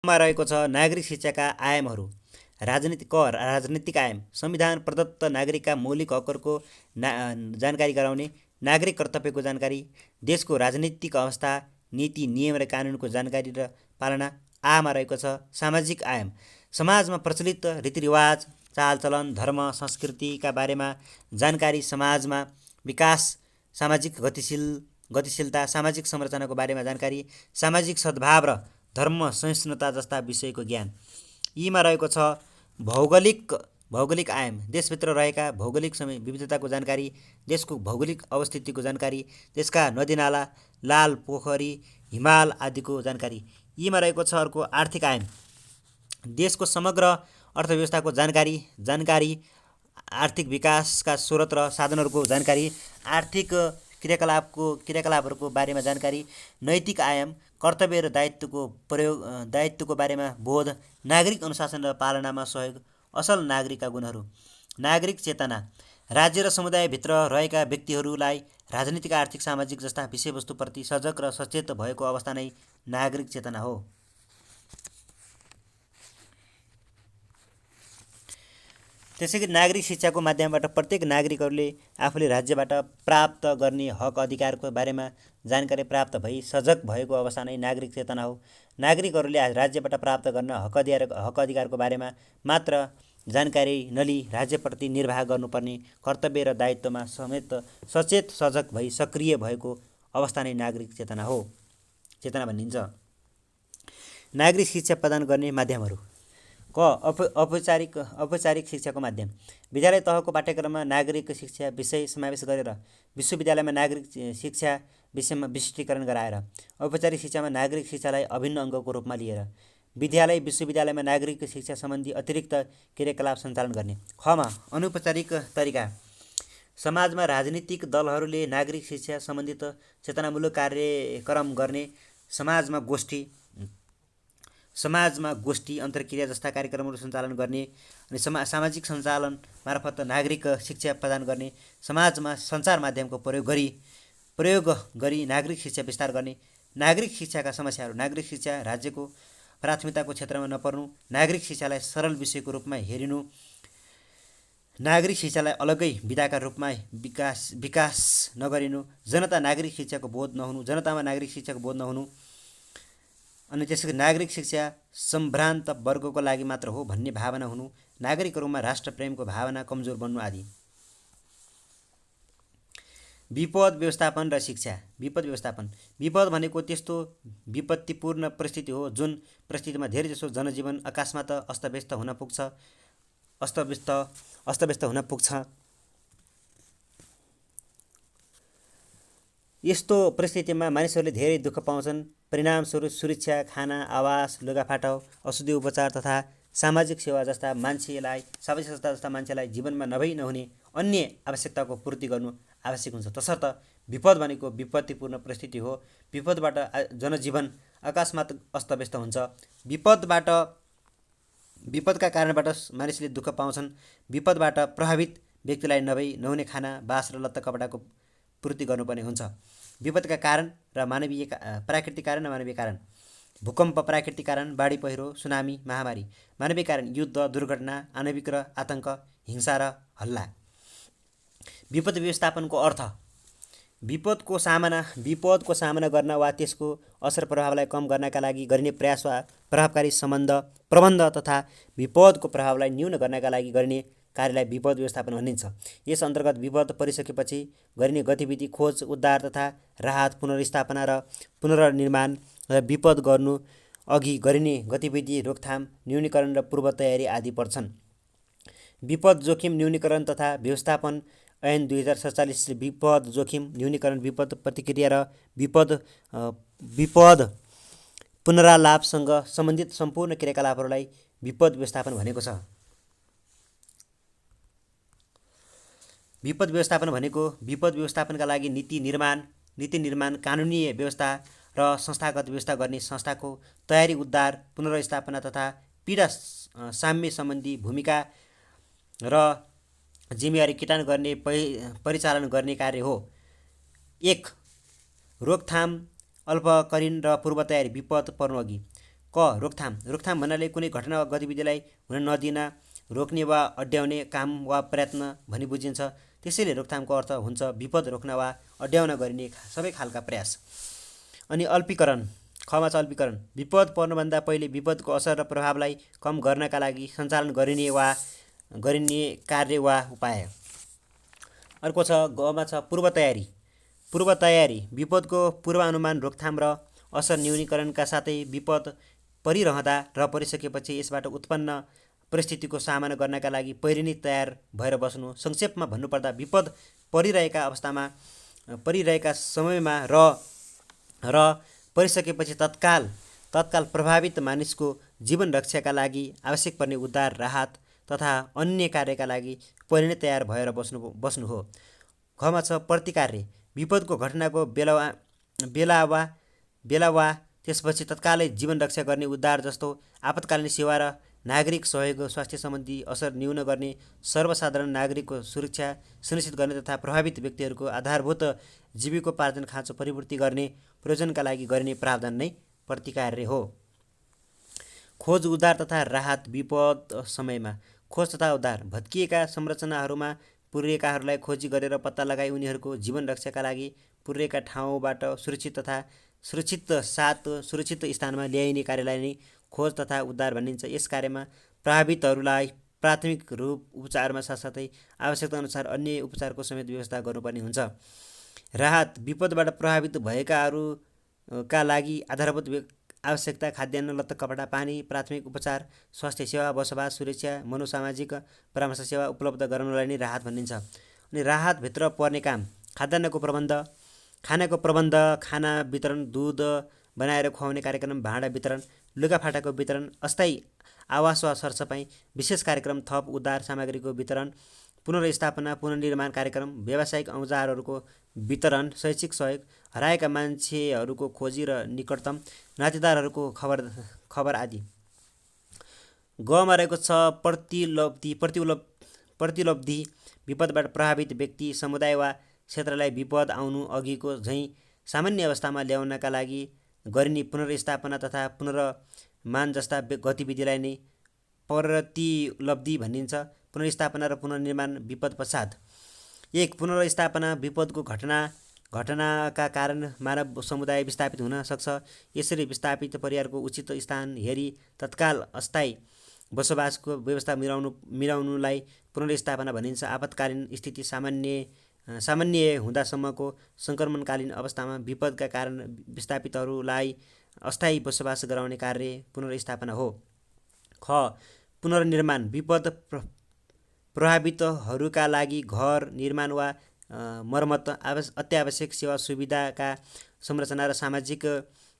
मा रहेको छ नागरिक शिक्षाका आयामहरू। राजनीतिक आयाम, संविधान प्रदत्त नागरिकका मौलिक हकहरूको जानकारी गराउने, नागरिक कर्तव्यको जानकारी, देशको राजनीतिक अवस्था, नीति नियम र कानुनको जानकारी र पालना। आमा रहेको छ सामाजिक आयाम, समाजमा प्रचलित रीतिरिवाज, चालचलन, धर्म, संस्कृतिका बारेमा जानकारी, समाजमा विकास, सामाजिक गतिशीलता, सामाजिक संरचनाको बारेमा जानकारी, सामाजिक सद्भाव र धर्म सहिष्णुता जस्ता विषयको ज्ञान। यीमा रहेको छ भौगोलिक आयाम, देशभित्र रहेका भौगोलिक विविधताको जानकारी, देशको भौगोलिक अवस्थितिको जानकारी, देशका नदीनाला, लाल पोखरी, हिमाल आदिको जानकारी। यीमा रहेको छ अर्को आर्थिक आयाम, देशको समग्र अर्थव्यवस्थाको जानकारी, आर्थिक विकासका स्रोत र साधनहरूको जानकारी, आर्थिक क्रियाकलापहरूको बारेमा जानकारी। नैतिक आयाम, कर्तव्य र दायित्वको बारेमा बोध, नागरिक अनुशासन र पालनामा सहयोग, असल नागरिकका गुणहरू। नागरिक चेतना, राज्य र समुदायभित्र रहेका व्यक्तिहरूलाई राजनीतिक, आर्थिक, सामाजिक जस्ता विषयवस्तुप्रति सजग र सचेत भएको अवस्था नै नागरिक चेतना हो। त्यसैगरी नागरिक शिक्षाको माध्यमबाट प्रत्येक नागरिकहरूले आफूले राज्यबाट प्राप्त गर्ने हक अधिकारको बारेमा जानकारी प्राप्त भई सजग भएको अवस्था नै नागरिक चेतना हो। नागरिकहरूले राज्यबाट प्राप्त गर्न हक अधिकारको बारेमा मात्र जानकारी नलिई राज्यप्रति निर्वाह गर्नुपर्ने कर्तव्य र दायित्वमा समेत सचेत सजग भई सक्रिय भएको अवस्था नै नागरिक चेतना भनिन्छ। नागरिक शिक्षा प्रदान गर्ने माध्यमहरू। औपचारिक शिक्षाको माध्यम, विद्यालय तहको पाठ्यक्रममा नागरिक शिक्षा विषय समावेश गरेर विश्वविद्यालयमा नागरिक शिक्षा विषयमा विशिष्टीकरण गराएर, औपचारिक शिक्षामा नागरिक शिक्षालाई अभिन्न अङ्गको रूपमा लिएर विद्यालय विश्वविद्यालयमा नागरिक शिक्षा सम्बन्धी अतिरिक्त क्रियाकलाप सञ्चालन गर्ने। खमा अनौपचारिक तरिका, समाजमा राजनीतिक दलहरूले नागरिक शिक्षा सम्बन्धित चेतनामूलक कार्यक्रम गर्ने, समाजमा गोष्ठी अन्तर्क्रिया जस्ता कार्यक्रमहरू सञ्चालन गर्ने अनि सामाजिक सञ्चालन मार्फत नागरिक शिक्षा प्रदान गर्ने, समाजमा सञ्चार माध्यमको प्रयोग गरी नागरिक शिक्षा विस्तार गर्ने। नागरिक शिक्षाका समस्याहरू, नागरिक शिक्षा राज्यको प्राथमिकताको क्षेत्रमा नपर्नु, नागरिक शिक्षालाई सरल विषयको रूपमा हेरिनु, नागरिक शिक्षालाई अलग्गै विधाका रूपमा विकास नगरिनु, जनतामा नागरिक शिक्षाको बोध नहुनु, अनि त्यसै नागरिक शिक्षा सम्भ्रान्त वर्गको लागि मात्र हो भन्ने भावना हुनु, नागरिकहरूमा राष्ट्रप्रेमको भावना कमजोर बन्नु आदि। विपद व्यवस्थापन र शिक्षा। विपद भनेको त्यस्तो विपत्तिपूर्ण परिस्थिति हो जुन परिस्थितिमा धेरैजसो जनजीवन अकस्मात अस्तव्यस्त हुन पुग्छ। यस्तो परिस्थितिमा मानिसहरूले धेरै दुःख पाउँछन्। परिणामस्वरूप सुरक्षा, खाना, आवास, लुगाफाटा, औषधि उपचार तथा सामाजिक सेवा जस्ता मान्छेलाई जीवनमा नहुने अन्य आवश्यकताको पूर्ति गर्नु आवश्यक हुन्छ। तसर्थ विपद भनेको विपत्तिपूर्ण परिस्थिति हो। विपदबाट जनजीवन अकस्मात अस्तव्यस्त हुन्छ। विपदका कारणबाट मानिसले दुःख पाउँछन्। विपदबाट प्रभावित व्यक्तिलाई नहुने खाना, बास र लत्ता कपडाको पूर्ति गर्नुपर्ने हुन्छ। विपदका कारण र प्राकृतिक कारण र मानवीय कारण। भूकम्प प्राकृतिक कारण, बाढी पहिरो, सुनामी, महामारी। मानवीय कारण युद्ध, दुर्घटना, आणविक र आतंक, हिंसा र हल्ला। विपद व्यवस्थापनको अर्थ विपदको सामना गर्न वा त्यसको असर प्रभावलाई कम गर्नका लागि गरिने प्रयास वा प्रभावकारी प्रबन्ध तथा विपदको प्रभावलाई न्यून गर्नका लागि गरिने कार्यलाई विपद व्यवस्थापन भनिन्छ। यस अन्तर्गत विपद परिसकेपछि गरिने गतिविधि खोज, उद्धार तथा राहत, पुनर्स्थापना र पुनर्निर्माण र विपद गर्नु अघि गरिने गतिविधि, रोकथाम, न्यूनीकरण र पूर्व तयारी आदि पर्छन्। विपद जोखिम न्यूनीकरण तथा व्यवस्थापन ऐन 2047 विपद जोखिम न्यूनीकरण, विपद प्रतिक्रिया र विपद पुनरालापसँग सम्बन्धित सम्पूर्ण क्रियाकलापहरूलाई विपद व्यवस्थापन भनेको छ। विपद व्यवस्थापन भनेको विपद व्यवस्थापनका लागि नीति निर्माण, कानुनी व्यवस्था र संस्थागत व्यवस्था गर्ने संस्थाको तयारी, उद्धार, पुनर्स्थापना तथा पीडा साम्य सम्बन्धी भूमिका र जिम्मेवारी किटान गर्ने परिचालन गर्ने कार्य हो। 1. रोकथाम, अल्पकालीन र पूर्व तयारी। विपद पर्नुअघि रोकथाम। रोकथाम भन्नाले कुनै घटना वा गतिविधिलाई हुन नदिन, रोक्ने वा अड्याउने काम वा प्रयत्न भनी बुझिन्छ। त्यसैले रोकथामको अर्थ हुन्छ विपद रोक्न वा अड्याउन गरिने सबै खालका प्रयास। अनि अल्पीकरण, खमा छ अल्पीकरण, विपद पर्नुभन्दा पहिले विपदको असर र प्रभावलाई कम गर्नका लागि सञ्चालन गरिने कार्य वा उपाय। अर्को छ गमा छ पूर्व तयारी। पूर्व तयारी विपदको पूर्वानुमान, रोकथाम र असर न्यूनीकरणका साथै विपद परिरहँदा र परिसकेपछि यसबाट उत्पन्न परिस्थितिको सामना गर्नका लागि पहिले नै तयार भएर बस्नु। संक्षेपमा भन्नुपर्दा विपद परिरहेका समयमा र परिसकेपछि तत्काल प्रभावित मानिसको जीवन रक्षाका लागि आवश्यक पर्ने उद्धार, राहत तथा अन्य कार्यका लागि पहिले नै तयार भएर बस्नु हो। घमा छ प्रतिकार्य। विपदको घटनाको बेला वा त्यसपछि तत्कालै जीवन रक्षा गर्ने, उद्धार जस्तो आपतकालीन सेवा र नागरिक सहयोग, स्वास्थ्य सम्बन्धी असर न्यून गर्ने, सर्वसाधारण नागरिकको सुरक्षा सुनिश्चित गर्ने तथा प्रभावित व्यक्तिहरूको आधारभूत जीविकोपार्जन खाँचो परिपूर्ति गर्ने प्रयोजनका लागि गरिने प्रावधान नै प्रतिकार्य हो। खोज, उद्धार तथा राहत। विपद समयमा खोज तथा उद्धार। भत्किएका संरचनाहरूमा पुरिएकाहरूलाई खोजी गरेर पत्ता लगाई उनीहरूको जीवन रक्षाका लागि पुरिएका ठाउँबाट सुरक्षित स्थानमा ल्याइने कार्यलाई नै खोज तथा उद्धार भनिन्छ। यस कार्यमा प्रभावितहरूलाई प्राथमिक उपचारमा साथसाथै आवश्यकताअनुसार अन्य उपचारको समेत व्यवस्था गर्नुपर्ने हुन्छ। राहत विपदबाट प्रभावित भएकाहरूका लागि आधारभूत आवश्यकता, खाद्यान्न, लत्ता, कपडा, पानी, प्राथमिक उपचार, स्वास्थ्य सेवा, बसोबास सुरक्षा, मनोसामाजिक परामर्श सेवा उपलब्ध गराउनलाई नै राहत भनिन्छ। अनि राहतभित्र पर्ने काम: खाद्यान्नको प्रबन्ध, खानाको प्रबन्ध, खाना वितरण, दुध बनाएर खुवाउने कार्यक्रम, भाँडा वितरण, लुगाफाटाको वितरण, अस्थायी आवास वा सरसफाइ, विशेष कार्यक्रम, थप उद्धार सामग्रीको वितरण, पुनर्स्थापना पुनर्निर्माण कार्यक्रम, व्यावसायिक औजारहरूको वितरण, शैक्षिक सहयोग, हराएका मान्छेहरूको खोजी र निकटतम नातेदारहरूको खबर आदि। गमा रहेको छ प्रतिलब्धि। विपदबाट प्रभावित व्यक्ति, समुदाय वा क्षेत्रलाई विपद आउनु अघिको झैँ सामान्य अवस्थामा ल्याउनका लागि गरिने पुनर्स्थापना तथा पुनर्निर्माण जस्ता गतिविधिलाई नै प्रतिलब्धि भनिन्छ। पुनर्स्थापना र पुनर्निर्माण विपद पश्चात। 1. पुनर्स्थापना विपदको घटनाका कारण मानव समुदाय विस्थापित हुन सक्छ। यसरी विस्थापित परिवारको उचित स्थान हेरी तत्काल अस्थायी बसोबासको व्यवस्था मिलाउनुलाई पुनर्स्थापना भनिन्छ। आपतकालीन स्थिति सामान्य हुँदासम्मको सङ्क्रमणकालीन अवस्थामा विपदका कारण विस्थापितहरूलाई अस्थायी बसोबास गराउने कार्य पुनर्स्थापना हो। ख. पुनर्निर्माण विपद प्रभावितहरूका लागि घर निर्माण वा मर्मत, अत्यावश्यक सेवा सुविधाका संरचना र सामाजिक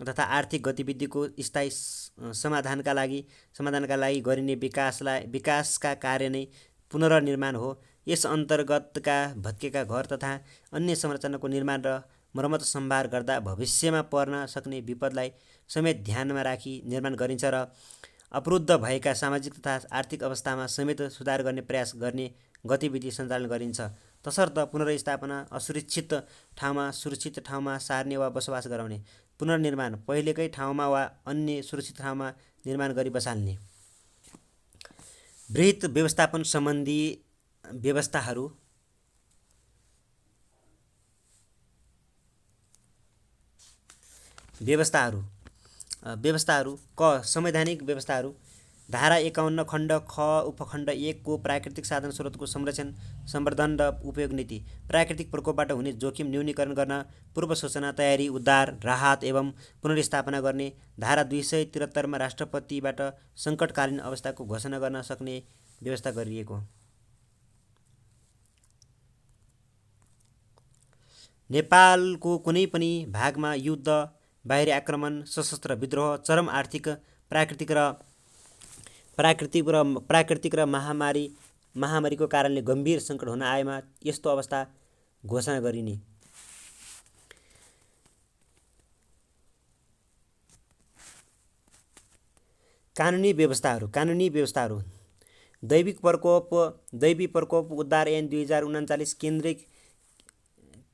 तथा आर्थिक गतिविधिको स्थायी समाधानका लागि गरिने विकासका कार्य नै पुनर्निर्माण हो। यस अन्तर्गतका भत्केका घर तथा अन्य संरचनाको निर्माण र मर्मत सम्भार गर्दा भविष्यमा पर्न सक्ने विपदलाई समेत ध्यानमा राखी निर्माण गरिन्छ र अवरुद्ध भएका सामाजिक तथा आर्थिक अवस्थामा समेत सुधार गर्ने प्रयास गर्ने गतिविधि सञ्चालन गरिन्छ। तसर्थ पुनर्स्थापना असुरक्षित ठाउँमा सुरक्षित ठाउँमा सार्ने वा बसोबास गराउने, पुनर्निर्माण पहिलेकै ठाउँमा वा अन्य सुरक्षित ठाउँमा निर्माण गरी बसाल्ने। वित्त व्यवस्थापन सम्बन्धी व्यवस्थाहरू। क. संवैधानिक व्यवस्थाहरू। धारा 51 खण्ड ख उपखण्ड 1 को प्राकृतिक साधन स्रोतको संरक्षण, सम्वर्धन र उपयोग नीति। प्राकृतिक प्रकोपबाट हुने जोखिम न्यूनीकरण गर्न पूर्व सूचना, तयारी, उद्धार, राहत एवं पुनर्स्थापना गर्ने। धारा 273 मा राष्ट्रपतिबाट सङ्कटकालीन अवस्थाको घोषणा गर्न सक्ने व्यवस्था गरिएको। नेपालको कुनै पनि भागमा युद्ध, बाहिरी आक्रमण, सशस्त्र विद्रोह, चरम आर्थिक, प्राकृतिक र महामारीको कारणले गम्भीर सङ्कट हुन आएमा यस्तो अवस्था घोषणा गरिने। कानुनी व्यवस्थाहरू। दैविक प्रकोप उद्धार ऐन 2039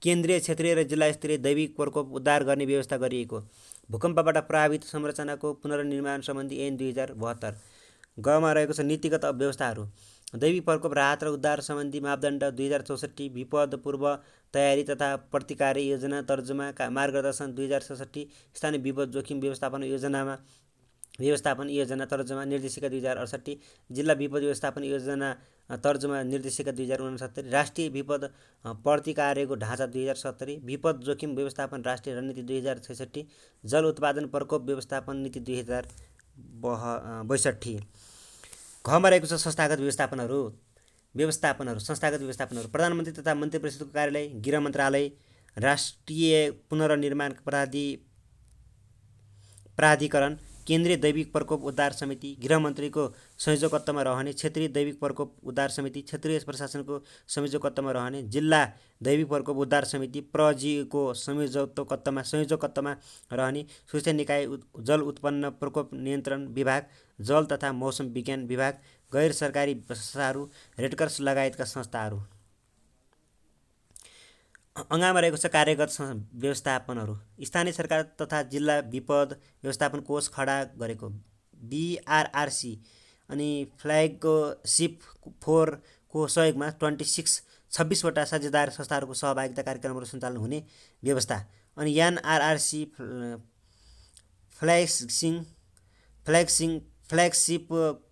केन्द्रीय, क्षेत्रीय र जिल्ला स्तरीय दैविक प्रकोप उद्धार गर्ने व्यवस्था गरिएको। भूकम्पबाट प्रभावित संरचनाको पुनर्निर्माण सम्बन्धी ऐन 2072। गमा रहेको छ नीतिगत व्यवस्थाहरू। दैविक प्रकोप राहत र उद्धार सम्बन्धी मापदण्ड 2064। विपद पूर्व तयारी तथा प्रतिकार योजना तर्जुमा मार्गदर्शन 2066। स्थानीय विपद जोखिम व्यवस्थापन योजना तर्जुमा निर्देशिका 2068। जिल्ला विपद व्यवस्थापन योजना तर्जुमा निर्देशिका 2069। राष्ट्रिय विपद प्रतिकारको ढाँचा 2070। विपद जोखिम व्यवस्थापन राष्ट्रिय रणनीति 2066। जल उत्पादन प्रकोप व्यवस्थापन नीति 2062। घमा रहेको छ संस्थागत व्यवस्थापनहरू। प्रधानमन्त्री तथा मन्त्री परिषदको कार्यालय, गृह मन्त्रालय, राष्ट्रिय पुनर्निर्माण प्राधिकरण, केन्द्रीय दैविक प्रकोप उद्धार समिति, गृहमन्त्रीको संयोजकत्वमा रहने, क्षेत्रीय दैविक प्रकोप उद्धार समिति, क्षेत्रीय प्रशासनको संयोजकत्वमा रहने, जिल्ला दैविक प्रकोप उद्धार समिति, प्रजीको संयोजकत्वमा रहने, सूचना निकाय, जल उत्पन्न प्रकोप नियन्त्रण विभाग, जल तथा मौसम विज्ञान विभाग, गैर सरकारी संस्थाहरू, रेडक्रस लगायतका संस्थाहरू। अङ्गमा रहेको छ कार्यगत व्यवस्थापनहरू। स्थानीय सरकार तथा जिल्ला विपद व्यवस्थापन कोष खडा गरेको BRRC अनि फ्ल्यागशिप 4 को सहयोगमा 26वटा साझेदार संस्थाहरूको सहभागिता कार्यक्रमहरू सञ्चालन हुने व्यवस्था। अनि NRRC फ्ल्यागशिप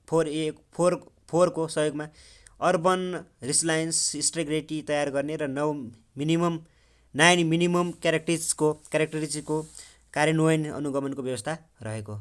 4 को सहयोगमा अर्बन रिसलायन्स स्ट्रेटेजी तयार गर्ने र 9 मिनिमम क्यारेक्टरिस्टिक्सको कार्यान्वयन अनुगमनको व्यवस्था रहेको।